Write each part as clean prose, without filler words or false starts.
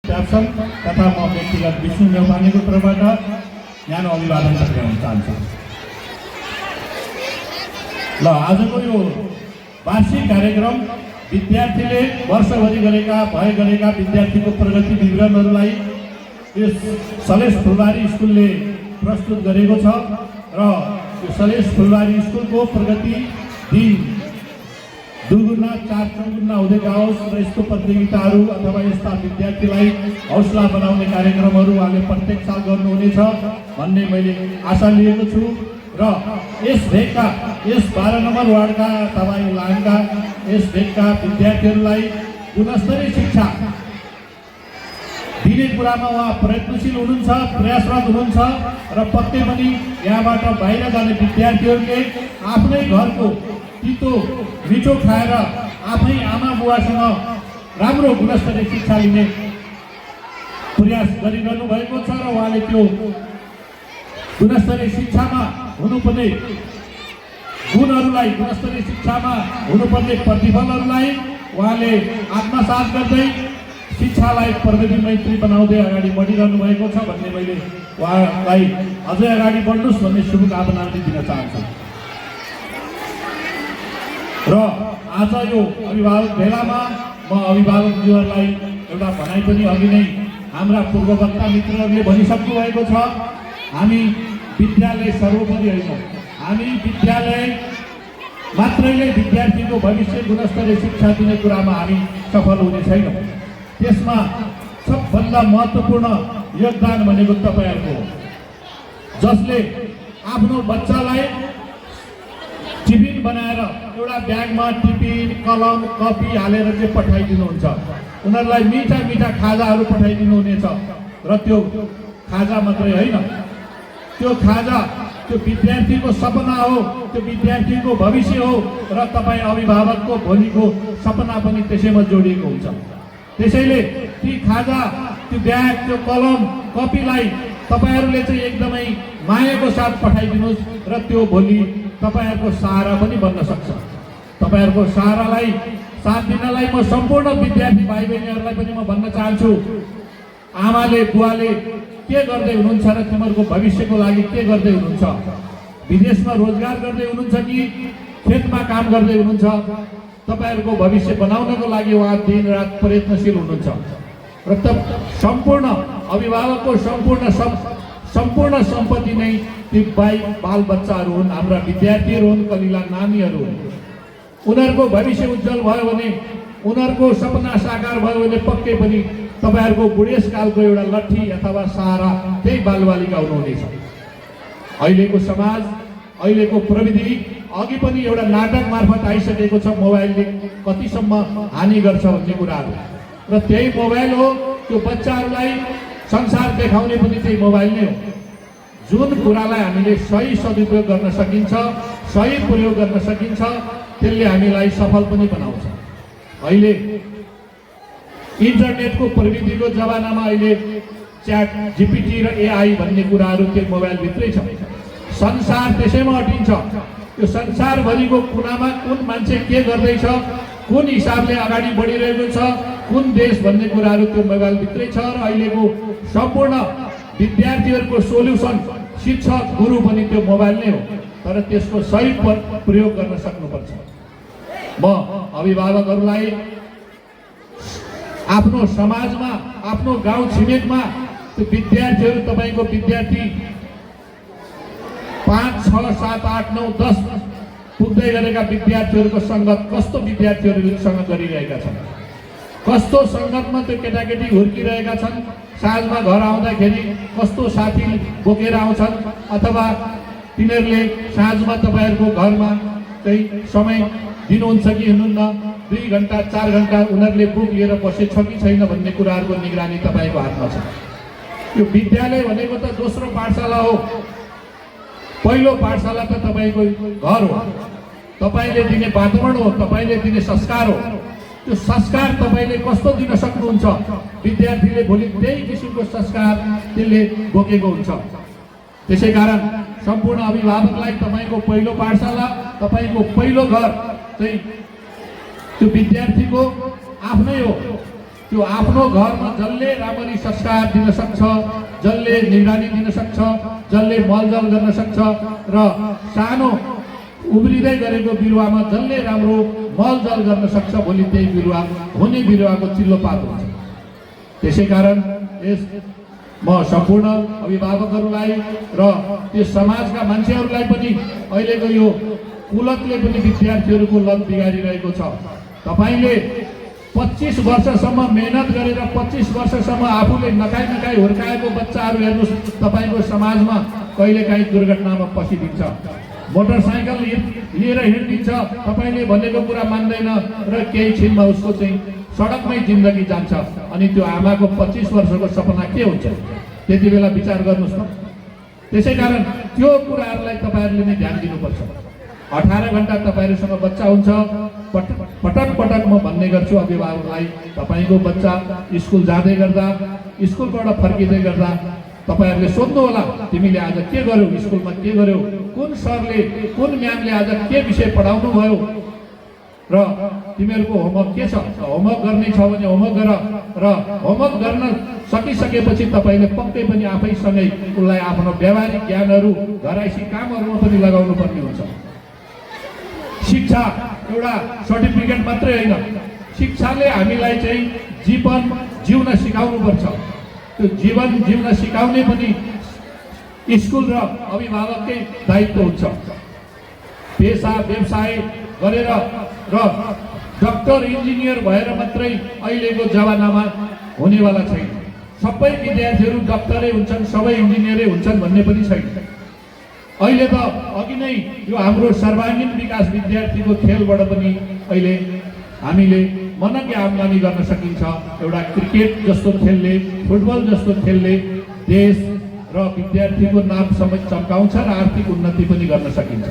Caption तथा म व्यक्तिगत विष्णु नेउपानेको तर्फबाट न्यानो अभिवादन गर्न चाहन्छु। ल आजको यो वार्षिक कार्यक्रम विद्यार्थीले वर्षभरि गरेका विद्यार्थीको प्रगति विवरणहरूलाई यस सलेस फुलबारी स्कुलले प्रस्तुत गरेको छ र यो सलेस फुलबारी स्कुलको प्रगति दिन दुगुना चार चौगुना हुँदै जाओस् र यस्तो प्रतियोगिताहरू अथवा यस्ता विद्यार्थीलाई हौसला बनाउने कार्यक्रमहरू उहाँले प्रत्येक साल गर्नुहुनेछ भन्ने मैले आशा लिएको छु र यस भेगका यस 12 नम्बर वार्डका अथवा यो लाइनका यस भेगका विद्यार्थीहरूलाई गुणस्तरीय शिक्षा दिने कुरामा उहाँ प्रयत्नशील हुनुहुन्छ, प्रयासरत हुनुहुन्छ र पक्कै पनि यहाँबाट बाहिर जाने विद्यार्थीहरूले आफ्नै घरको तितो मिठो खाएर आफै आमा बुवासँग राम्रो गुणस्तरीय शिक्षा लिने प्रयास गरिरहनु भएको छ र उहाँले त्यो गुणस्तरीय शिक्षामा हुनुपर्ने गुणहरूलाई, गुणस्तरीय शिक्षामा हुनुपर्ने प्रतिफलहरूलाई उहाँले आत्मसात गर्दै शिक्षालाई प्रगति मैत्री बनाउँदै अगाडि बढिरहनु भएको छ भन्ने मैले उहाँलाई अझै अगाडि बढ्नुहोस् भन्ने शुभकामना दिन चाहन्छु। र आज यो अभिभावक भेलामा म अभिभावकज्यूहरूलाई एउटा भनाइ पनि अघि नै हाम्रा पूर्ववक्ता मित्रहरूले भनिसक्नु भएको छ, हामी विद्यालय सर्वोपरि होइन, हामी विद्यालय मात्रैले विद्यार्थीको भविष्य गुणस्तरीय शिक्षा दिने कुरामा हामी सफल हुने छैनौँ। त्यसमा सबभन्दा महत्त्वपूर्ण योगदान भनेको तपाईहरुको हो, जसले आफ्नो बच्चालाई टिफिन बनाएर एउटा ब्यागमा टिफिन, कलम, कपी हालेर चाहिँ पठाइदिनुहुन्छ। उनीहरूलाई मिठा मिठा खाजाहरू पठाइदिनुहुनेछ र त्यो खाजा मात्रै होइन, त्यो खाजा त्यो विद्यार्थीको सपना हो, त्यो विद्यार्थीको भविष्य हो र तपाईँ अभिभावकको भोलिको सपना पनि त्यसैमा जोडिएको हुन्छ। त्यसैले ती खाजा, त्यो ब्याग, त्यो कलम, कपीलाई तपाईहरुले चाहिँ एकदमै मायाको साथ पठाइदिनुहोस् र त्यो भोलि तपाईहरुको सहारा पनि बन्न सक्छ। तपाईहरुको सहारालाई साथ दिनलाई म सम्पूर्ण विद्यार्थी भाइ बहिनीहरूलाई पनि म भन्न चाहन्छु, आमाले बुवाले के गर्दै हुनुहुन्छ र तिमीहरूको भविष्यको लागि के गर्दै हुनुहुन्छ? विदेशमा रोजगार गर्दै हुनुहुन्छ कि खेतमा काम गर्दै हुनुहुन्छ? तपाईहरुको भविष्य बनाउनको लागि उहाँ दिन रात प्रयत्नशील हुनुहुन्छ र सम्पूर्ण अभिभावकको सम्पूर्ण सम्पत्ति नै ती बाल बच्चाहरू हुन्, हाम्रा विद्यार्थीहरू हुन्, कलिला नानीहरू हुन्। उनीहरूको भविष्य उज्जवल भयो भने, उनीहरूको सपना साकार भयो भने पक्कै पनि तपाईहरुको बुढेसकालको एउटा लट्ठी अथवा सहारा त्यही बालबालिका हुनुहुनेछ। अहिलेको समाज, अहिलेको प्रविधि अघि पनि एउटा नाटक मार्फत आइसकेको छ, मोबाइलले कतिसम्म हानि गर्छ भन्ने कुराहरू, र त्यही मोबाइल हो त्यो बच्चाहरूलाई संसार देखाउने पनि त्यही मोबाइल नै हो। जुन कुरालाई हामीले सही सदुपयोग गर्न सकिन्छ, सही प्रयोग गर्न सकिन्छ, त्यसले हामीलाई सफल पनि बनाउँछ। अहिले इन्टरनेटको प्रविधिको जमानामा अहिले च्याट जीपीटी र एआई भन्ने कुराहरू त्यो मोबाइलभित्रै छ। संसार त्यसैमा अटिन्छ। त्यो संसारभरिको कुनामा कुन मान्छे के गर्दैछ, कुन हिसाबले अगाडि बढिरहेको छ, कुन देश भन्ने कुराहरू त्यो मोबाइलभित्रै छ र अहिलेको सम्पूर्ण विद्यार्थीहरूको सोल्युसन, शिक्षक, गुरु पनि त्यो मोबाइल नै हो, तर त्यसको सही प्रयोग गर्न सक्नुपर्छ। म अभिभावकहरूलाई आफ्नो समाजमा, आफ्नो गाउँ छिमेकमा त्यो विद्यार्थीहरू, तपाईँको विद्यार्थी 5, 6, 7, 8, 9, 10 पुग्दै गरेका विद्यार्थीहरूको सङ्गत कस्तो विद्यार्थीहरूसँग गरिरहेका छन्, कस्तो सङ्गतमा त्यो केटाकेटी हुर्किरहेका छन्, साँझमा घर आउँदाखेरि कस्तो साथी बोकेर आउँछन्, अथवा तिनीहरूले साँझमा तपाईँहरूको घरमा चाहिँ समय दिनुहुन्छ कि हुनुहुन्न, 2 घण्टा 4 घण्टा उनीहरूले बुक लिएर बसेछ कि छैन भन्ने कुराहरूको निगरानी तपाईँको हातमा छ। यो विद्यालय भनेको त दोस्रो पाठशाला हो, पहिलो पाठशाला त तपाईँको घर हो, तपाईँले दिने वातावरण हो, तपाईँले दिने संस्कार हो। त्यो संस्कार तपाईँले कस्तो दिन सक्नुहुन्छ, विद्यार्थीले भोलि त्यही किसिमको संस्कार त्यसले बोकेको हुन्छ। त्यसै कारण सम्पूर्ण अभिभावकलाई तपाईँको पहिलो पाठशाला, तपाईँको पहिलो घर चाहिँ त्यो विद्यार्थीको आफ्नै हो। त्यो आफ्नो घरमा जसले राम्ररी संस्कार दिन सक्छ, जसले निगरानी दिन सक्छ, जसले मलजल गर्न सक्छ र सानो उब्रिँदै गरेको बिरुवामा जसले राम्रो मलजल गर्न सक्छ, भोलि त्यही बिरुवा हुने बिरुवाको चिल्लो पात हुन्छ। त्यसै कारण यस म सम्पूर्ण अभिभावकहरूलाई र त्यो समाजका मान्छेहरूलाई पनि अहिलेको यो कुलतले पनि विद्यार्थीहरूको लत बिगारिरहेको छ। तपाईले 25 वर्षसम्म मेहनत गरेर 25 वर्षसम्म आफूले नखाई हुर्काएको बच्चाहरू हेर्नुहोस्, तपाईको समाजमा कहिलेकाहीँ दुर्घटनामा पसिदिन्छ, मोटरसाइकल लिएर हिँडिदिन्छ, तपाईले भनेको कुरा मान्दैन र केही छिनमा उसको चाहिँ सडकमै जिन्दगी जान्छ। अनि त्यो आमाको 25 वर्षको सपना के हुन्छ त्यति बेला विचार गर्नुहोस् न। त्यसै कारण त्यो कुराहरूलाई तपाईहरूले नै ध्यान दिनुपर्छ। 18 घण्टा तपाईहरुसँग बच्चा हुन्छ। पटक पटक म भन्ने गर्छु अभिभावकलाई, तपाईको बच्चा स्कुल जाँदै गर्दा, स्कुलबाट फर्किँदै गर्दा तपाईहरुले सोध्नु होला, तिमीले आज के गर्यौ, स्कुलमा के गर्यौ, कुन सरले कुन म्यामले आज के विषय पढाउनु भयो र तिमीहरूको होमवर्क के छ। होमवर्क गर्ने छ भने होमवर्क गर र होमवर्क गर्न सकिसकेपछि तपाईले पक्कै पनि आफैसँगै उसलाई आफ्नो व्यावहारिक ज्ञानहरू घरैसी कामहरूमा पनि लगाउनु पर्ने हुन्छ। शिक्षा एउटा सर्टिफिकेट मात्रै होइन, शिक्षाले हामीलाई चाहिँ जीवन जिउन सिकाउनु पर्छ। त्यो जीवन जिउन सिकाउने पनि स्कुल र अभिभावककै दायित्व हुन्छ। पेसा व्यवसाय गरेर र डाक्टर इन्जिनियर भएर मात्रै अहिलेको जमानामा हुनेवाला छैन। सबै विद्यार्थीहरू डाक्टरै हुन्छन्, सबै इन्जिनियरै हुन्छन् भन्ने पनि छैन। अहिले त अघि नै यो हाम्रो सर्वाङ्गीण विकास विद्यार्थीको खेलबाट पनि अहिले हामीले मनकी आम्दानी गर्न सकिन्छ। एउटा क्रिकेट जस्तो खेलले, फुटबल जस्तो खेलले देश र विद्यार्थीको नाम समेत चम्काउँछ र आर्थिक उन्नति पनि गर्न सकिन्छ।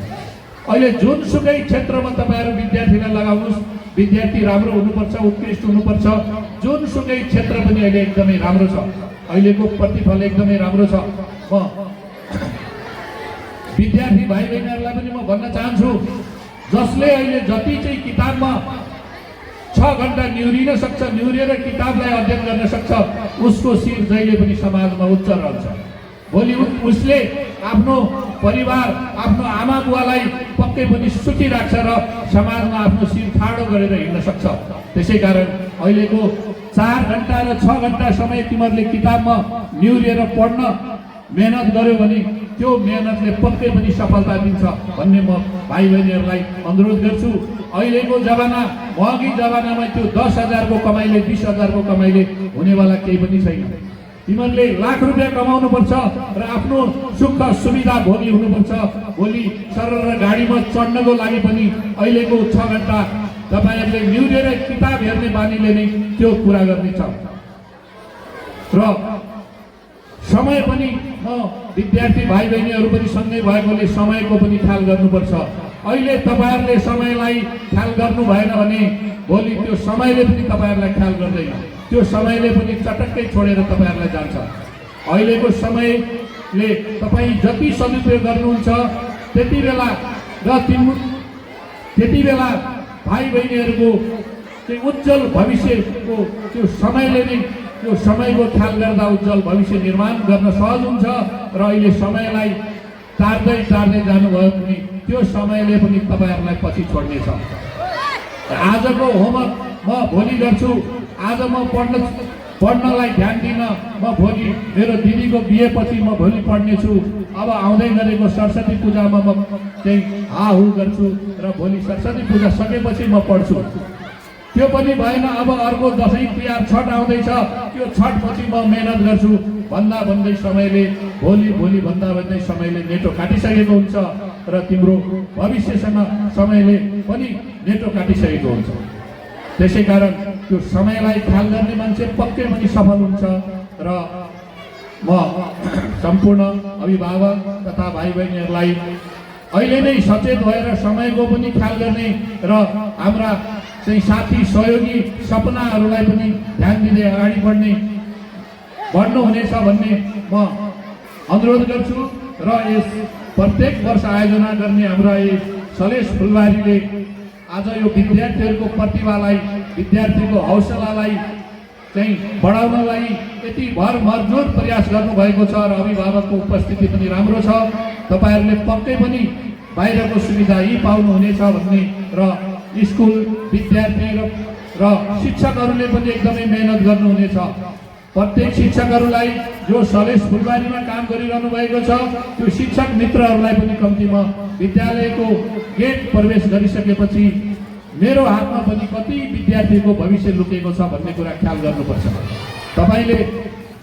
अहिले जुनसुकै क्षेत्रमा तपाईहरु विद्यार्थीलाई लगाउनुस्, विद्यार्थी राम्रो हुनुपर्छ, उत्कृष्ट हुनुपर्छ। जुनसुकै क्षेत्र पनि अहिले एकदमै राम्रो छ, अहिलेको प्रतिफल एकदमै राम्रो छ। म विद्यार्थी भाइ बहिनीहरूलाई पनि म भन्न चाहन्छु, जसले अहिले जति चाहिँ किताबमा 6 घण्टा निहुरिन सक्छ, निहुरेर किताबलाई अध्ययन गर्न सक्छ, उसको शिर जहिले पनि समाजमा उच्च रहन्छ। भोलि उसले आफ्नो परिवार, आफ्नो आमा बुवालाई पक्कै पनि सुखी राख्छ र समाजमा आफ्नो शिर ठाडो गरेर हिँड्न सक्छ। त्यसै कारण अहिलेको 4 घण्टा र 6 घण्टा समय तिमीहरूले किताबमा निहुरेर पढ्न मेहनत गर्यो भने त्यो मेहनतले पक्कै पनि सफलता दिन्छ भन्ने म भाइ बहिनीहरूलाई अनुरोध गर्छु। अहिलेको जमाना, अघि जमानामा त्यो 10,000 को कमाइले 20,000 को कमाइले हुनेवाला केही पनि छैन। तिमीहरूले लाख रुपियाँ कमाउनु पर्छ र आफ्नो सुख सुविधा भोगी हुनुपर्छ। भोलि सरर गाडीमा चढ्नको लागि पनि अहिलेको 6 घण्टा तपाईहरुले निहुरेर किताब हेर्ने बानीले नै त्यो कुरा गर्नेछ। र समय पनि म विद्यार्थी भाइ बहिनीहरू पनि सँगै भएकोले समयको पनि ख्याल गर्नुपर्छ। अहिले तपाईहरुले समयलाई ख्याल गर्नु भएन भने भोलि त्यो समयले पनि तपाईहरुलाई ख्याल गर्दैन, त्यो समयले पनि चटक्कै छोडेर तपाईहरुलाई जान्छ। अहिलेको समयले तपाई जति सदुपयोग गर्नुहुन्छ त्यति बेला भाइ बहिनीहरूको चाहिँ उज्जवल भविष्यको त्यो समयले नै, त्यो समयको ख्याल गर्दा उज्जवल भविष्य निर्माण गर्न सहज हुन्छ। र अहिले समयलाई टार्दै जानुभयो भने त्यो समयले पनि तपाईहरुलाई पछि छोड्नेछ। आजको होमवर्क म भोलि गर्छु, आज म पढ्नलाई ध्यान दिन, म भोलि मेरो दिदीको बिहे पछि म भोलि पढ्नेछु। अब आउँदै गरेको सरस्वती पूजामा म चाहिँ हाहु गर्छु र भोलि सरस्वती पूजा सकेपछि म पढ्छु। त्यो पनि भएन, अब अर्को दशैं तिहार छठ आउँदैछ, त्यो छठ पछि म मेहनत गर्छु भन्दा भन्दै समयले भोलि भन्दा भन्दै समयले नेटो काटिसकेको हुन्छ र तिम्रो भविष्यसँग समयले पनि नेटो काटिसकेको हुन्छ। त्यसै कारण त्यो समयलाई ख्याल गर्ने मान्छे पक्कै पनि सफल हुन्छ। र म सम्पूर्ण अभिभावक तथा भाइ बहिनीहरूलाई अहिले नै सचेत भएर समयको पनि ख्याल गर्ने र हाम्रा चाहिँ साथी सहयोगी सपनाहरूलाई पनि ध्यान दिँदै अगाडि बढ्नुहुनेछ भन्ने म अनुरोध गर्छु। र यस प्रत्येक वर्ष आयोजना गर्ने हाम्रा यस सलेश फुलबारीले आज यो विद्यार्थीहरूको प्रतिभालाई, विद्यार्थीको हौसलालाई चाहिँ बढाउनलाई यति भरमरजोड प्रयास गर्नुभएको छ र अभिभावकको उपस्थिति पनि राम्रो छ। तपाईँहरूले पक्कै पनि बाहिरको सुविधा यी पाउनुहुनेछ भन्ने र स्कुल विद्यार्थी र शिक्षकहरूले पनि एकदमै मेहनत गर्नुहुनेछ। प्रत्येक शिक्षकहरूलाई जो सलेस फुलबारीमा काम गरिरहनु भएको छ त्यो शिक्षक मित्रहरूलाई पनि कम्तीमा विद्यालयको गेट प्रवेश गरिसकेपछि मेरो हातमा पनि कति विद्यार्थीको भविष्य लुकेको छ भन्ने कुरा ख्याल गर्नुपर्छ। तपाईँले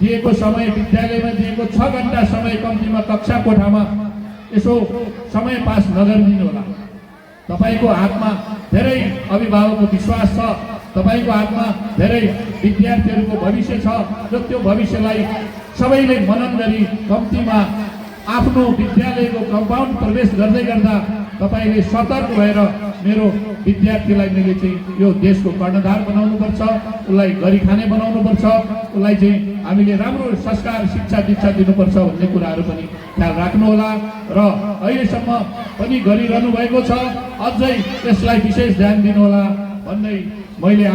दिएको समय विद्यालयमा दिएको 6 घण्टा समय कम्तीमा कक्षा कोठामा यसो समय पास नगरिदिनु होला। तपाईँको हातमा धेरै अभिभावकको विश्वास छ, तपाईँको हातमा धेरै विद्यार्थीहरूको भविष्य छ र त्यो भविष्यलाई सबैले मनन गरी कम्तीमा आफ्नो विद्यालयको कम्पाउन्ड प्रवेश गर्दै गर्दा तपाईँले सतर्क भएर मेरो विद्यार्थीलाई मैले चाहिँ यो देशको कर्णधार बनाउनुपर्छ, उसलाई गरी खाने बनाउनुपर्छ, उसलाई चाहिँ हामीले राम्रो संस्कार शिक्षा दीक्षा दिनुपर्छ भन्ने कुराहरू पनि ख्याल राख्नुहोला र अहिलेसम्म पनि गरिरहनु भएको छ, अझै त्यसलाई विशेष ध्यान दिनुहोला भन्दै मैले